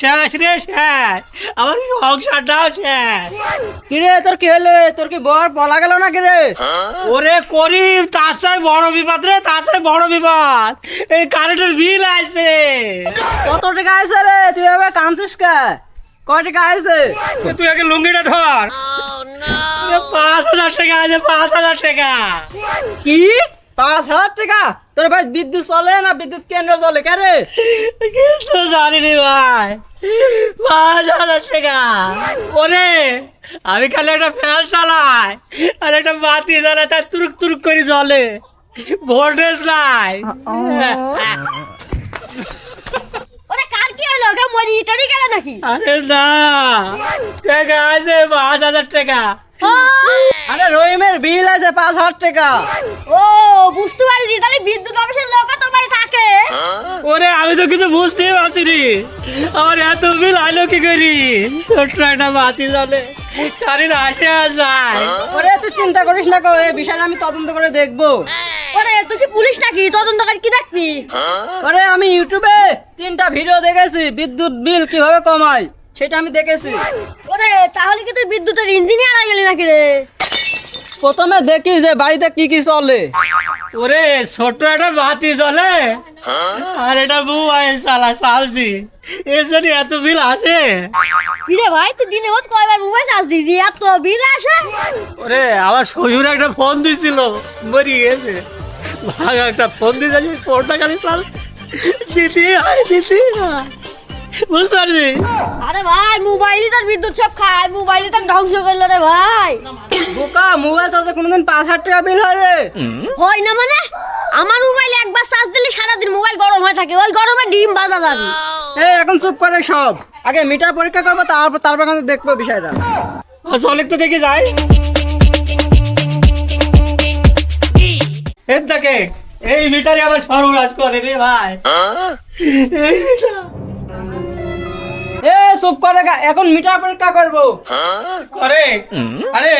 শেষ রে শেষ, আমার সংসারটাও শেষ। কিরে তোর কি হলো? তোর কি বর পলা গেল না কিরে? ওরে করিম, তার চাই বড় বিপদ রে, তার চাই বড় বিপদ। এই কারেন্টের বিল আছে। কত টাকা আছে রে? তুই এবার কাঁদছিস কে? কয় টাকা আছে? তুই আগে লুঙ্গিটা ধর। 5,000 টাকা আছে, 5,000 টাকা। কি 5,000 টাকা? তোর ভাই বিদ্যুৎ চলে না বিদ্যুৎ কেন্দ্র চলে কে রে? কিছু জানিনি ভাই, 5,000 টাকা। ওরে আমি খালি একটা ফ্যান চালাই আর একটা বাতি জ্বালাই, তার তুরুক তুরুক করে জ্বলে, ভোল্টেজ নাই। ওরে কার কি হলো? ওকে মনিটরি গেল নাকি? আরে না, টাকা আছে 5,000 টাকা। আরে রহিমের বিল আছে 5,000 টাকা। ও বুঝতে পারছি, তাহলে বিদ্যুৎ অফিসের লোক তো বাড়ি থাকে। ওরে আমি তো কিছু বুঝতেই পারছি নি, আমার এত বিল আইলো কি করি? ছোট্ট একটা বাতি জ্বলে, কারেন্ট আসে আর যায়। ওরে তুই চিন্তা করিস না, এই বিষয়টা আমি তদন্ত করে দেখবো। ওরে তুই কি পুলিশ নাকি? তদন্তকারী কি দেখবি? ওরে আমি ইউটিউবে 3টা ভিডিও দেখেছি বিদ্যুৎ বিল কিভাবে কমায়, সেটা আমি দেখেছি। ওরে তাহলে কি তুই বিদ্যুতের ইঞ্জিনিয়ার হয়ে গেলি নাকি রে? প্রথমে দেখি যে বাড়িতে কি কি চলে। ওরে ছোট্ট একটা বাতি জ্বলে আর এটা মোবাইল চালায়, চার্জ দি, এর জন্য এত বিল আসে। কি রে ভাই, তুই দিনে মত কয়বার মোবাইল চার্জ দিয়েছি, এত বিল আসে? ওরে আমার শ্বশুর একটা ফোন দিছিল, মরি গেছে, ভাঙা একটা ফোন দিয়েছে, আমি ফোনটা খালি চাল দিতে হয়, দিতে হয়। বুঝতে পারছি। আরে ভাই মোবাইলই তার বিদ্যুৎ সব খায়, মোবাইলই তার ধ্বংস করলো রে ভাই। বোকা, মোবাইল চার্জে কোনোদিন 5,000 টাকা বিল হয় রে? হয় না মানে? আমার মোবাইলে একবার চার্জ দিলে সারাদিন মোবাইল গরম হয়ে থাকে, ওই গরমে ডিম বাজা যাবে। এই এখন চুপ করে সব, আগে মিটার পরীক্ষা করবো, তারপর কিন্তু দেখবো বিষয়টা। চল একটু দেখে যাই। এর দেখে এই মিটারে আবার সর্বনাশ করে রে ভাই, এই মিটার এ চুপ করে, এখন মিটার পরীক্ষা করবো। করে। আরে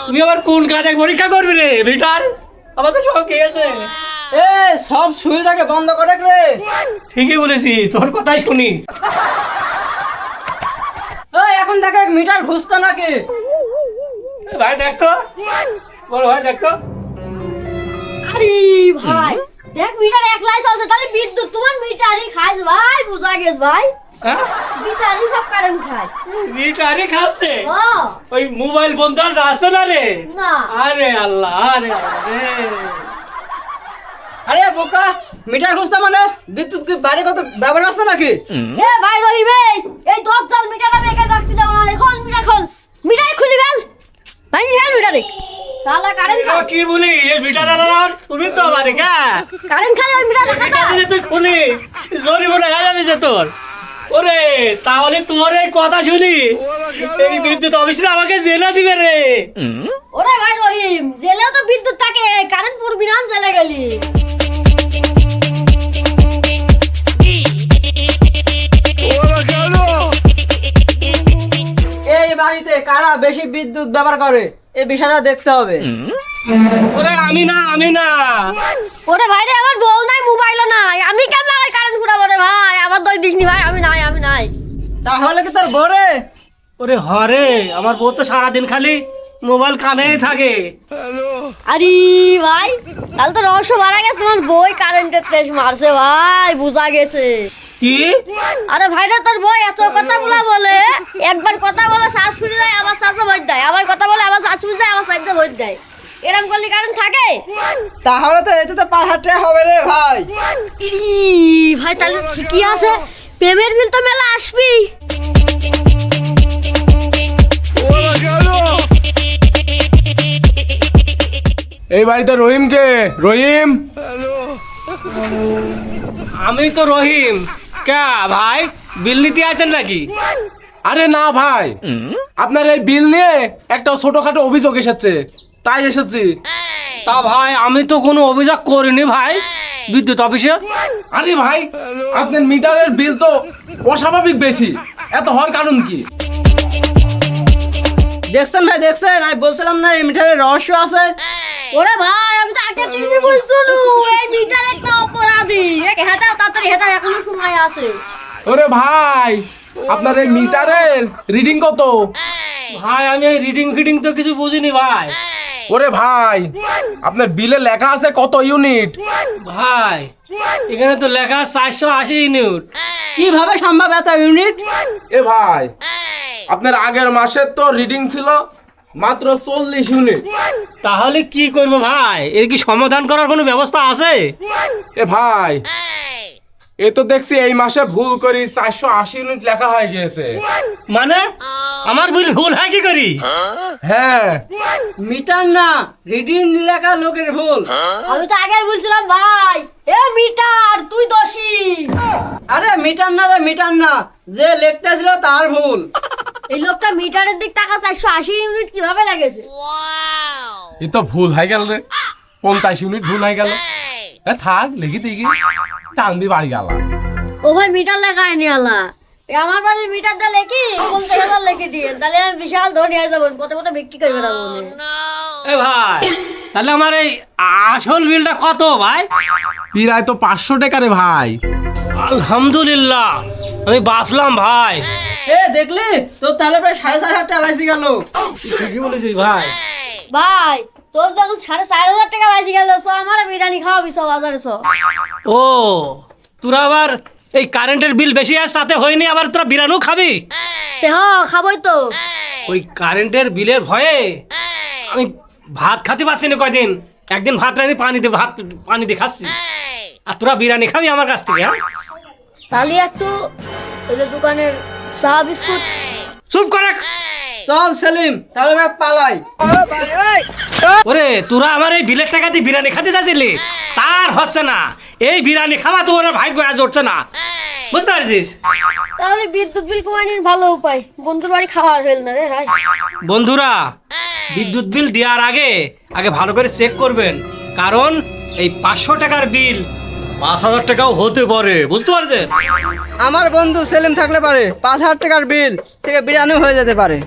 তুমি আবার কোন কাজে পরীক্ষা করবি রে? মিটার আমার তো সব খেয়েছে। এ সব সুইচ আগে বন্ধ করে রে। ঠিকই বলেছি, তোর কথাই শুনি। এই এখন দেখে মিটার ঘুষতো নাকি? ভাই দেখতো, বলো ভাই দেখতো। আরে ভাই দেখ মিটার একলাই চলছে, তাহলে বিদ্যুৎ তোমার মিটারই খায় ভাই, বুঝা গেছ ভাই। হ্যাঁ মিটারই সব কারেন্ট খায়। মিটারই খাচ্ছে। ও ওই মোবাইল বন্ধ আছে না রে? না। আরে আল্লাহ, আরে আরে আরে বোকা, মিটার ঘুষতো মানে বিদ্যুৎ কি বাইরে কত ব্যবহার আছে নাকি? এ ভাই রহিম, এই 10 জাল মিটার আমি একা রাখতে দেব না, খোল মিটার খোল, মিটার খুলি ফেল, ভাই ফেল মিটারে, তাহলে কারেন্ট খায়। কি বলি এই মিটার আলার তুমি তো আমারে কা কারেন্ট খায় ওই মিটার দেখা মিটার যদি তুই খুলি জোরি বলে যাবে যে তোর। ওরে তাহলে তোর এই কথা শুনি এই বিদ্যুৎ অফিসে আমাকে জেলা দিবে রে। ওরে ভাই রহিম, জেলেও তো বিদ্যুৎ থাকে, কারেন্ট পড়বি না জেলে গেলি। এই বাড়িতে কারা বেশি বিদ্যুৎ ব্যবহার করে এই বিষয়টা দেখতে হবে। ওরে আমি না, আমি না। ওরে ভাই রে, আমার বউ নাই, মোবাইলও নাই, আমি কেমন আমার কারেন্ট ফুরাবো রে ভাই? আমার দই দিসনি ভাই, আমি নাই, আমি নাই। তাহলে কি তোর বরে? ওরে হরে, আমার বউ তো সারাদিন খালি মোবাইল কানেই থাকে। আরে ভাই তাহলে তো রহস্য মারা গেছে, তোমার বই কারেন্টের তেজ মারছে ভাই, বুঝা গেছে। কি? আরে ভাই রে, তোর বই এত কথা বলে, একবার কথা বলে শ্বাস ফিরে যায়, আবার শ্বাসে ভোট দেয়, আবার কথা বলে আবার শ্বাস ফিরে যায়, আবার শ্বাসে ভোট দেয়। এরকম করলে কারেন্ট থাকে? তাহলে তো এতে তো 5,000 টাকা হবে রে ভাই। ভাই তাহলে ঠিকই আছে, পেমেন্ট বিল তো মেলা আসবি। এই বাড়িতে রহিম কে? রহিম, আমি তো রহিম। কে ভাই, বিল নিতে আছেন নাকি? আরে না ভাই, আপনার এই বিল নিয়ে একটা ছোটখাটো অভিযোগ এসেছে, তাই এসেছি। তা ভাই আমি তো কোনো অভিযোগ করিনি ভাই বিদ্যুৎ অফিসে। আরে ভাই, আপনার মিটারের বিল তো অস্বাভাবিক বেশি, এত হওয়ার কারণ কি? দেখছেন ভাই, দেখছেন? আমি বলছিলাম না এই মিটারে রহস্য আছে। ওরে ভাই আমি তো আগে থেকে বলছিলু, এই মিটার একটা অপরাধী, হেঁটাও তাড়াতাড়ি হেঁটাও, এখনো সময় আছে। ওরে ভাই, আপনার এই মিটারের রিডিং কত? ভাই আমি এই রিডিং ফিডিং তো কিছু বুঝিনি ভাই। ওরে ভাই, আপনার বিলে লেখা আছে কত ইউনিট? ভাই এখানে তো লেখা 480 ইউনিট। কিভাবে সম্ভব এত ইউনিট? এ ভাই, আপনার আগের মাসের তো রিডিং ছিল মাত্র 40 ইউনিট। তাহলে কি করবো ভাই? এর কি সমাধান করার কোনো ব্যবস্থা আছে? এ ভাই, এ তো দেখছি এই মাসে ভুল করি 480 ইউনিট লেখা হয়ে গিয়েছে। মানে আমার ভুল হয় কি করি? হ্যাঁ, মিটার না, রিডিং লেখা লোকের ভুল। আমি তো আগে বলছিলাম ভাই, এ মিটার তুই দোষী। আরে মিটার না রে, মিটার না, যে লিখতেছিল তার ভুল। এই লোকটা মিটারের দিক টাকা 480 ইউনিট কিভাবে লেগেছে? এ তো ভুল হয়ে গেল রে, 50 ইউনিট ভুল হয়ে গেল। এ থাক, লিখি দেখি টাঙ্গি বাড়ি গেল। ও ভাই মিটার লেখায় নি আলা, এ আমার বাড়ির মিটারটা লেখি 50,000 লিখে দিয়ে, তাহলে আমি বিশাল ধনী হয়ে যাবো, পথে পথে বিক্রি করে বেড়াবো। এ ভাই তাহলে আমার এই আসল বিলটা কত ভাই? প্রায় তো 500 টাকা রে ভাই। আলহামদুলিল্লাহ, আমি বাঁচলাম ভাই। এ দেখলি তোর তাহলে প্রায় 4,500 টাকা বেশি গেল। ঠিকই বলেছিস ভাই। ভাই তোর যখন 4,500 টাকা বাঁচি গেল, সো আমার বিরিয়ানি খাওয়াবি 1,000 ও তোরা আবার এই কারেন্টের বিল বেশি আছে তাতে হয়নি, আবার তোরা বিরানও খাবি? খাবই তো। ওই কারেন্টের বিলের ভয়ে আমি ভাত খেতে পারছি না কয়দিন। একদিন ভাত রানি পানি দিয়ে খাচ্ছি, আর তোরা বিরিয়ানি খাবি আমার কাছ থেকে? হ্যাঁ তাহলে একটু ওই যে দোকানের চা বিস্কুট। চুপ করে। চল সেলিম, তাহলে ভাই পালাই। ওরে তোরা আমার এই বিলের টাকা দিয়ে বিরিয়ানি খেতে চাইছিলি, তার হচ্ছে না। এই বিরিয়ানি খাওয়া তো ওরা ভাগ্য আজ উঠছে না, বুঝতে পারছিস? তাহলে বিদ্যুৎ বিল কমানোর ভালো উপায়, বন্ধুর বাড়ি খাওয়ার হইল না রে ভাই। বন্ধুরা, বিদ্যুৎ বিল দেওয়ার আগে ভালো করে চেক করবেন, কারণ এই 500 টাকার বিল 5,000 টাকাও হতে পারে, বুঝতে পারছেন? আমার বন্ধু সেলিম থাকলে পারে 5,000 টাকার বিল থেকে বিরিয়ানি হয়ে যেতে পারে।